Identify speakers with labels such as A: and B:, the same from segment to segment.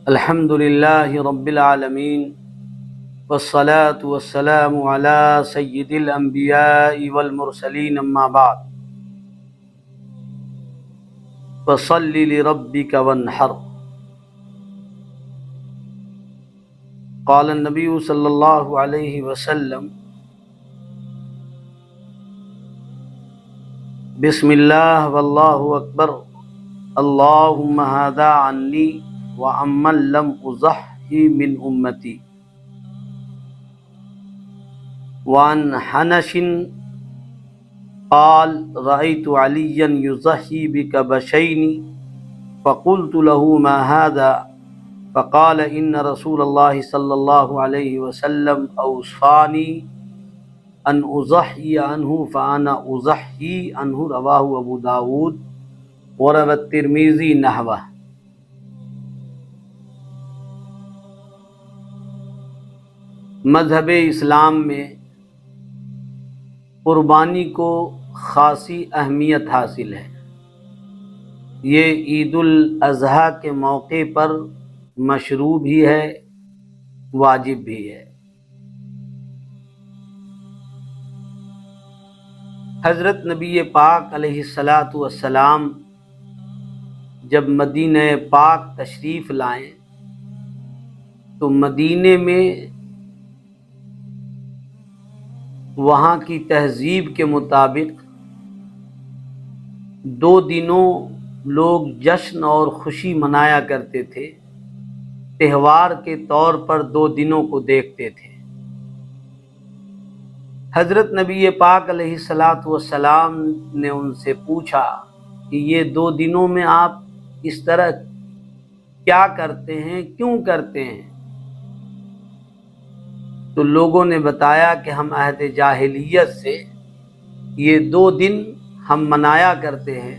A: الحمد للہ رب العالمین والصلاة والسلام علی سید الانبیاء والمرسلین اما بعد فصل لربک وانحر قال النبی صلی اللہ علیہ وسلم بسم اللہ واللہ اکبر اللہم ھذا عنی وعمن لم اضحی من امتی وعن حنش قال رأيت عليا يضحي بكبشين فقلت له ما هذا فقال إن رسول الله صلى الله عليه وسلم أوصاني أن أضحي عنه فأنا أضحي عنه رواه أبو داود وروى الترمذي نحوه۔ مذہب اسلام میں قربانی کو خاصی اہمیت حاصل ہے۔ یہ عید الاضحیٰ کے موقع پر مشروع بھی ہے، واجب بھی ہے۔ حضرت نبی پاک علیہ الصلاۃ والسلام جب مدینہ پاک تشریف لائیں تو مدینے میں وہاں کی تہذیب کے مطابق 2 دنوں لوگ جشن اور خوشی منایا کرتے تھے، تہوار کے طور پر 2 دنوں کو دیکھتے تھے۔ حضرت نبی پاک علیہ الصلاۃ والسلام نے ان سے پوچھا کہ یہ 2 دنوں میں آپ اس طرح کیا کرتے ہیں، کیوں کرتے ہیں؟ تو لوگوں نے بتایا کہ ہم عہد جاہلیت سے یہ 2 دن ہم منایا کرتے ہیں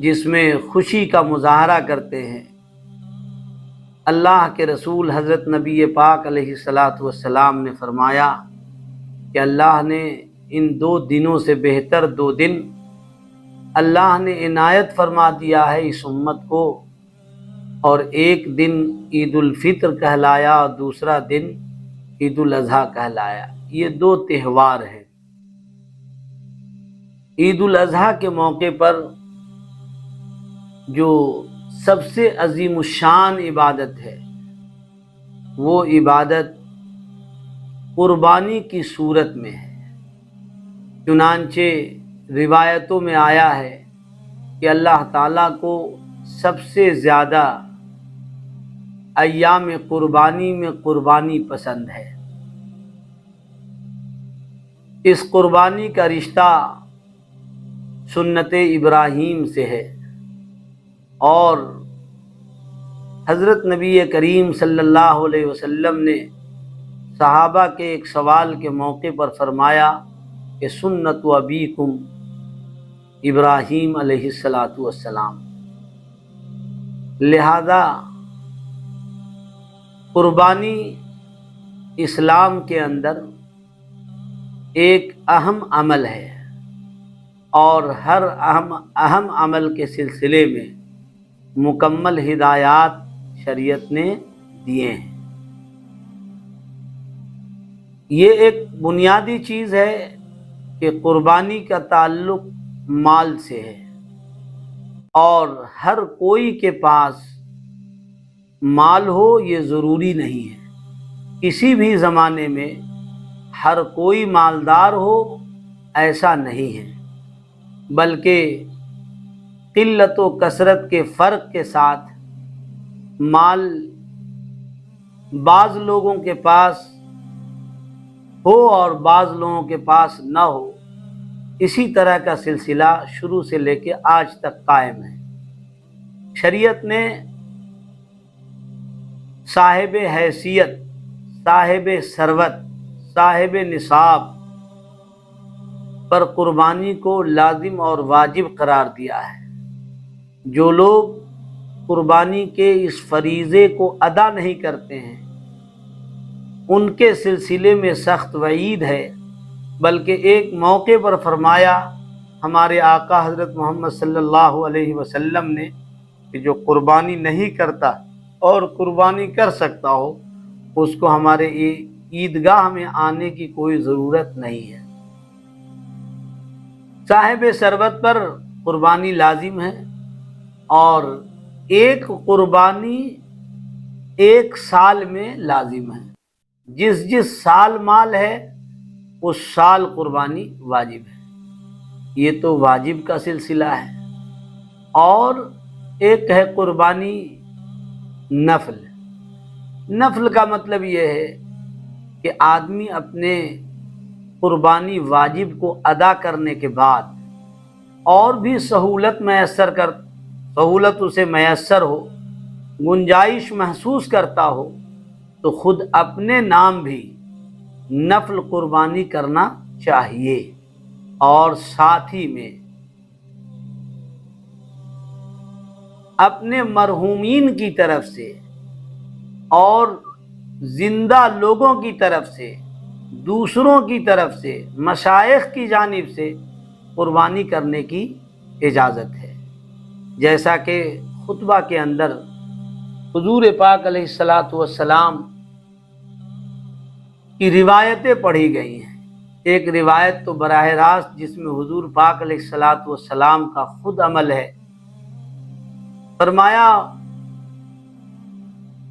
A: جس میں خوشی کا مظاہرہ کرتے ہیں۔ اللہ کے رسول حضرت نبی پاک علیہ الصلاۃ والسلام نے فرمایا کہ اللہ نے ان 2 دنوں سے بہتر 2 دن اللہ نے عنایت فرما دیا ہے اس امت کو، اور ایک دن عید الفطر کہلایا اور دوسرا دن عید الاضحیٰ کہلایا۔ یہ 2 تہوار ہیں۔ عید الاضحیٰ کے موقع پر جو سب سے عظیم الشان عبادت ہے وہ عبادت قربانی کی صورت میں ہے۔ چنانچہ روایتوں میں آیا ہے کہ اللہ تعالیٰ کو سب سے زیادہ ایام قربانی میں قربانی پسند ہے۔ اس قربانی کا رشتہ سنت ابراہیم سے ہے، اور حضرت نبی کریم صلی اللہ علیہ وسلم نے صحابہ کے ایک سوال کے موقع پر فرمایا کہ سنت ابیکم ابراہیم علیہ الصلاۃ والسلام۔ لہذا قربانی اسلام کے اندر ایک اہم عمل ہے، اور ہر اہم عمل کے سلسلے میں مکمل ہدایات شریعت نے دیے ہیں۔ یہ ایک بنیادی چیز ہے کہ قربانی کا تعلق مال سے ہے، اور ہر کوئی کے پاس مال ہو یہ ضروری نہیں ہے۔ کسی بھی زمانے میں ہر کوئی مالدار ہو ایسا نہیں ہے، بلکہ قلت و کثرت کے فرق کے ساتھ مال بعض لوگوں کے پاس ہو اور بعض لوگوں کے پاس نہ ہو، اسی طرح کا سلسلہ شروع سے لے کے آج تک قائم ہے۔ شریعت نے صاحب حیثیت، صاحب ثروت، صاحب نصاب پر قربانی کو لازم اور واجب قرار دیا ہے۔ جو لوگ قربانی کے اس فریضے کو ادا نہیں کرتے ہیں ان کے سلسلے میں سخت وعید ہے، بلکہ ایک موقع پر فرمایا، ہمارے آقا حضرت محمد صلی اللہ علیہ وسلم نے کہ جو قربانی نہیں کرتا اور قربانی کر سکتا ہو اس کو ہمارے عیدگاہ میں آنے کی کوئی ضرورت نہیں ہے۔ صاحب ثروت پر قربانی لازم ہے، اور ایک قربانی ایک سال میں لازم ہے۔ جس سال مال ہے اس سال قربانی واجب ہے، یہ تو واجب کا سلسلہ ہے۔ اور ایک ہے قربانی نفل۔ نفل کا مطلب یہ ہے کہ آدمی اپنے قربانی واجب کو ادا کرنے کے بعد اور بھی سہولت اسے میسر ہو، گنجائش محسوس کرتا ہو تو خود اپنے نام بھی نفل قربانی کرنا چاہیے، اور ساتھ ہی میں اپنے مرحومین کی طرف سے اور زندہ لوگوں کی طرف سے، دوسروں کی طرف سے، مشائخ کی جانب سے قربانی کرنے کی اجازت ہے، جیسا کہ خطبہ کے اندر حضور پاک علیہ الصلاۃ والسلام کی روایتیں پڑھی گئی ہیں۔ ایک روایت تو براہ راست جس میں حضور پاک علیہ الصلاۃ والسلام کا خود عمل ہے، فرمایا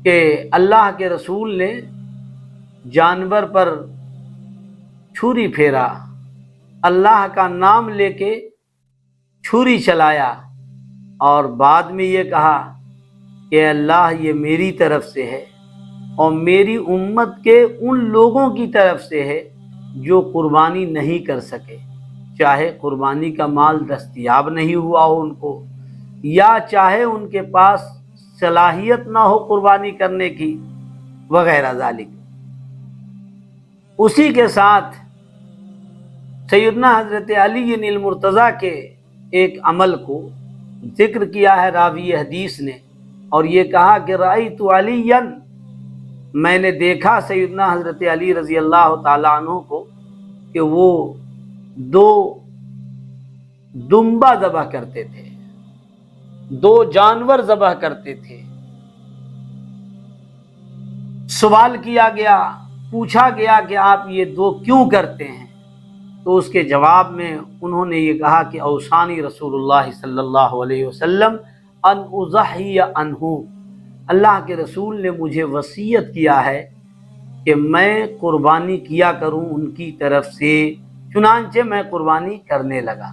A: کہ اللہ کے رسول نے جانور پر چھری پھیرا، اللہ کا نام لے کے چھری چلایا، اور بعد میں یہ کہا کہ اللہ یہ میری طرف سے ہے اور میری امت کے ان لوگوں کی طرف سے ہے جو قربانی نہیں کر سکے، چاہے قربانی کا مال دستیاب نہیں ہوا ہو ان کو، یا چاہے ان کے پاس صلاحیت نہ ہو قربانی کرنے کی، وغیرہ ذالک۔ اسی کے ساتھ سیدنا حضرت علی المرتضیٰ کے ایک عمل کو ذکر کیا ہے راوی حدیث نے، اور یہ کہا کہ رأیت علیٰ، میں نے دیکھا سیدنا حضرت علی رضی اللہ تعالیٰ عنہ کو کہ وہ 2 دمبا ذبح کرتے تھے، 2 جانور ذبح کرتے تھے۔ سوال کیا گیا، پوچھا گیا کہ آپ یہ 2 کیوں کرتے ہیں؟ تو اس کے جواب میں انہوں نے یہ کہا کہ اوصانی رسول اللہ صلی اللہ علیہ وسلم ان اضحی عنہ، اللہ کے رسول نے مجھے وصیت کیا ہے کہ میں قربانی کیا کروں ان کی طرف سے، چنانچہ میں قربانی کرنے لگا۔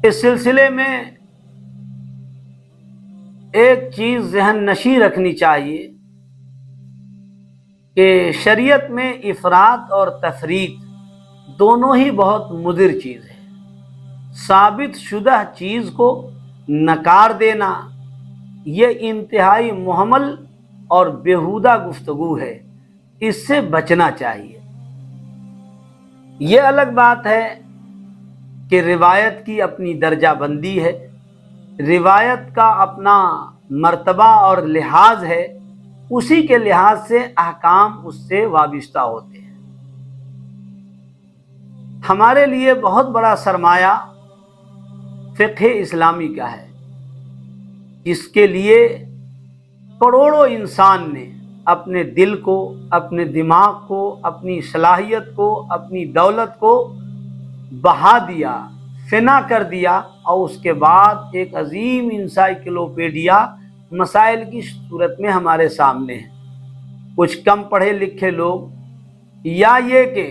A: اس سلسلے میں ایک چیز ذہن نشیں رکھنی چاہیے کہ شریعت میں افراط اور تفریط دونوں ہی بہت مضر چیز ہے۔ ثابت شدہ چیز کو نکار دینا یہ انتہائی محمل اور بیہودہ گفتگو ہے، اس سے بچنا چاہیے۔ یہ الگ بات ہے کہ روایت کی اپنی درجہ بندی ہے، روایت کا اپنا مرتبہ اور لحاظ ہے، اسی کے لحاظ سے احکام اس سے وابستہ ہوتے ہیں۔ ہمارے لیے بہت بڑا سرمایہ فقہ اسلامی کا ہے، جس کے لیے کروڑوں انسان نے اپنے دل کو، اپنے دماغ کو، اپنی صلاحیت کو، اپنی دولت کو بہا دیا، فنا کر دیا، اور اس کے بعد ایک عظیم انسائکلوپیڈیا مسائل کی صورت میں ہمارے سامنے ہے۔ کچھ کم پڑھے لکھے لوگ، یا یہ کہ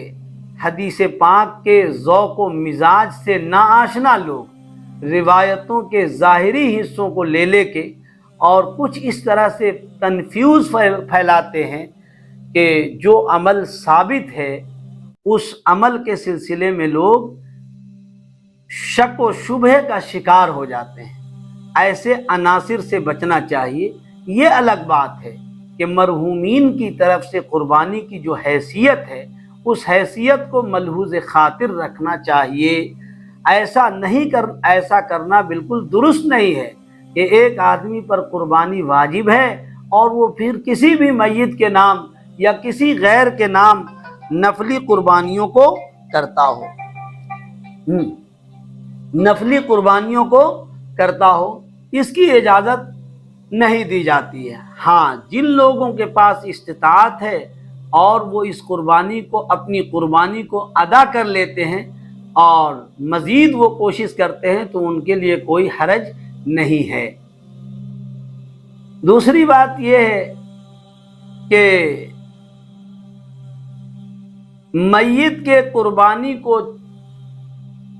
A: حدیث پاک کے ذوق و مزاج سے ناآشنا لوگ، روایتوں کے ظاہری حصوں کو لے کے اور کچھ اس طرح سے کنفیوز پھیلاتے ہیں کہ جو عمل ثابت ہے اس عمل کے سلسلے میں لوگ شک و شبہے کا شکار ہو جاتے ہیں۔ ایسے عناصر سے بچنا چاہیے۔ یہ الگ بات ہے کہ مرحومین کی طرف سے قربانی کی جو حیثیت ہے اس حیثیت کو ملحوظ خاطر رکھنا چاہیے۔ ایسا کرنا بالکل درست نہیں ہے کہ ایک آدمی پر قربانی واجب ہے اور وہ پھر کسی بھی میت کے نام یا کسی غیر کے نام نفلی قربانیوں کو کرتا ہو، اس کی اجازت نہیں دی جاتی ہے۔ ہاں، جن لوگوں کے پاس استطاعت ہے اور وہ اس قربانی کو، اپنی قربانی کو ادا کر لیتے ہیں اور مزید وہ کوشش کرتے ہیں تو ان کے لیے کوئی حرج نہیں ہے۔ دوسری بات یہ ہے کہ میت کے قربانی کو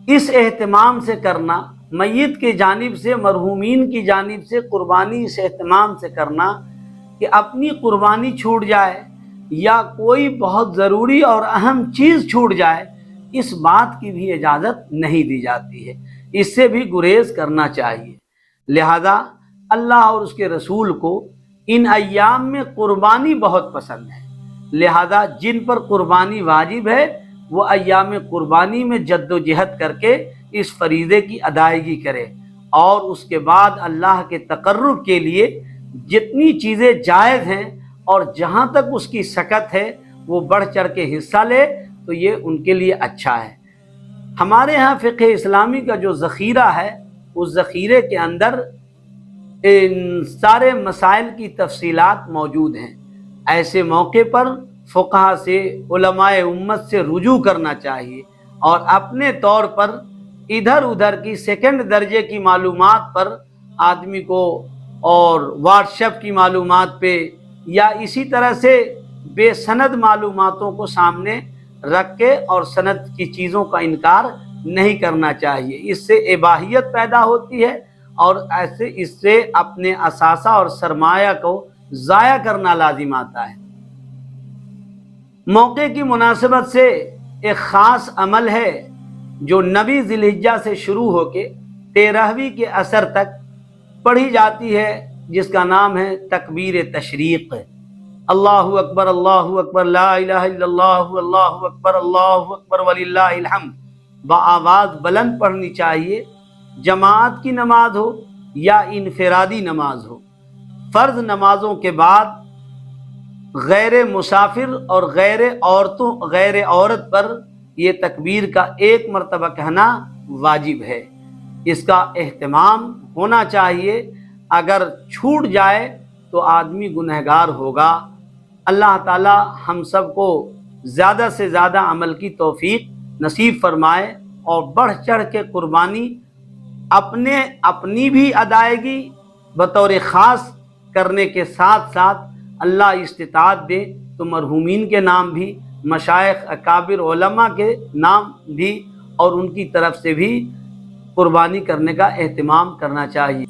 A: اس اہتمام سے کرنا، میت کی جانب سے، مرحومین کی جانب سے قربانی اس اہتمام سے کرنا کہ اپنی قربانی چھوٹ جائے یا کوئی بہت ضروری اور اہم چیز چھوٹ جائے، اس بات کی بھی اجازت نہیں دی جاتی ہے، اس سے بھی گریز کرنا چاہیے۔ لہذا اللہ اور اس کے رسول کو ان ایام میں قربانی بہت پسند ہے، لہذا جن پر قربانی واجب ہے وہ ایام قربانی میں جد و جہد کر کے اس فریضے کی ادائیگی کرے، اور اس کے بعد اللہ کے تقرب کے لیے جتنی چیزیں جائز ہیں اور جہاں تک اس کی سکت ہے وہ بڑھ چڑھ کے حصہ لے تو یہ ان کے لیے اچھا ہے۔ ہمارے ہاں فقہ اسلامی کا جو ذخیرہ ہے، اس ذخیرے کے اندر ان سارے مسائل کی تفصیلات موجود ہیں۔ ایسے موقع پر فقہا سے، علماء امت سے رجوع کرنا چاہیے اور اپنے طور پر ادھر ادھر کی سیکنڈ درجے کی معلومات پر آدمی کو، اور واٹس ایپ کی معلومات پہ، یا اسی طرح سے بے سند معلوماتوں کو سامنے رکھ کے اور سند کی چیزوں کا انکار نہیں کرنا چاہیے۔ اس سے اباحیت پیدا ہوتی ہے اور ایسے اس سے اپنے اثاثہ اور سرمایہ کو ضائع کرنا لازم آتا ہے۔ موقع کی مناسبت سے ایک خاص عمل ہے جو 9 ذی الحجہ سے شروع ہو کے 13ویں کے عصر تک پڑھی جاتی ہے، جس کا نام ہے تکبیر تشریق۔ اللہ اکبر، اللہ اکبر، لا الہ الا اللہ، اللہ اکبر، اللہ اکبر وللہ الحمد بآواز بلند پڑھنی چاہیے، جماعت کی نماز ہو یا انفرادی نماز ہو۔ فرض نمازوں کے بعد غیر مسافر اور غیر عورت پر یہ تکبیر کا ایک مرتبہ کہنا واجب ہے۔ اس کا اہتمام ہونا چاہیے، اگر چھوٹ جائے تو آدمی گنہگار ہوگا۔ اللہ تعالی ہم سب کو زیادہ سے زیادہ عمل کی توفیق نصیب فرمائے اور بڑھ چڑھ کے قربانی اپنی بھی ادائیگی بطور خاص کرنے کے ساتھ ساتھ اللہ استطاعت دے تو مرحومین کے نام بھی، مشائخ اکابر علماء کے نام بھی، اور ان کی طرف سے بھی قربانی کرنے کا اہتمام کرنا چاہیے۔